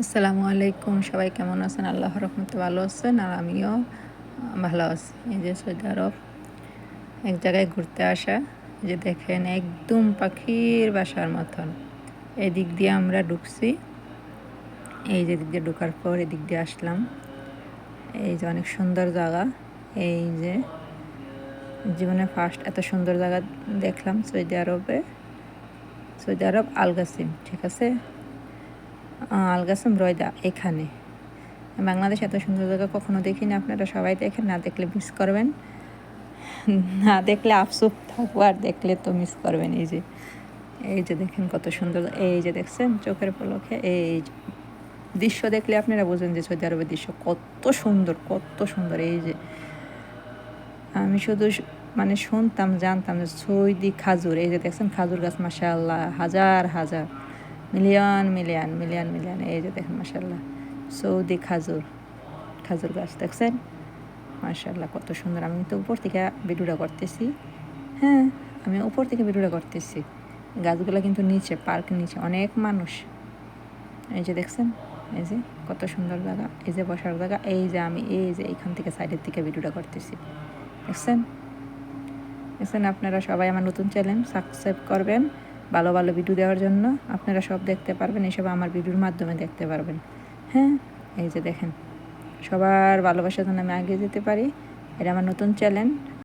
আসসালামু আলাইকুম, সবাই কেমন আছেন? আল্লাহর রহমতে ভালো আছেন আর আমিও ভালো আছি। এই যে সৌদি আরব এক জায়গায় ঘুরতে আসা, এই যে দেখেন একদম পাখির বাসার মতন। এদিক দিয়ে আমরা ঢুকছি, এই যে দিক দিয়ে ঢোকার পর এদিক দিয়ে আসলাম। এই যে অনেক সুন্দর জায়গা। এই যে জীবনে ফার্স্ট এত সুন্দর জায়গা দেখলাম সৌদি আরবে। সৌদি আরব আল-গাসিম, ঠিক আছে? আল-গাসিম রয়দা এখানে। বাংলাদেশে এত সুন্দর জায়গা কখনো দেখিনি, আপনারা সবাই দেখেন, না দেখলে মিস করবেন। না দেখলে আফসোস থাকবো, আর দেখলে তো মিস করবেন। এই যে দেখেন কত সুন্দর, এই যে দেখছেন চোখের পলকে, এই যে দৃশ্য দেখলে আপনারা বুঝেন যে সৌদি আরবের দৃশ্য কত সুন্দর, কত সুন্দর। এই যে আমি শুধু মানে শুনতাম, জানতাম যে সৌদি খাজুর, এই যে দেখছেন খাজুর গাছ, মাশাআল্লাহ, হাজার হাজার, মিলিয়ন মিলিয়ন মিলিয়ন মিলিয়ন। এই যে দেখেন মাশাআল্লাহ, সৌদি খাজুর, খাজুর গাছ দেখছেন, মাশাআল্লাহ কত সুন্দর। আমি তো উপর থেকে ভিডিওটা করতেছি। হ্যাঁ, আমি উপর থেকে ভিডিওটা করতেছি। গাছগুলো কিন্তু নিচে, পার্ক নিচে অনেক মানুষ। এই যে দেখছেন, এই যে কত সুন্দর জায়গা, এই যে বসার জায়গা। এই যে আমি এই যে এইখান থেকে সাইডের থেকে ভিডিওটা করতেছি, দেখছেন? দেখছেন? আপনারা সবাই আমার নতুন চ্যানেল সাবস্ক্রাইব করবেন ভালো ভালো ভিডিও দেওয়ার জন্য। আপনারা সব দেখতে পারবেন, এসব আমার ভিডিওর মাধ্যমে দেখতে পারবেন। হ্যাঁ, এই যে দেখেন, সবার ভালোবাসার জন্য আমি আগে যেতে পারি। এটা আমার নতুন চ্যানেল,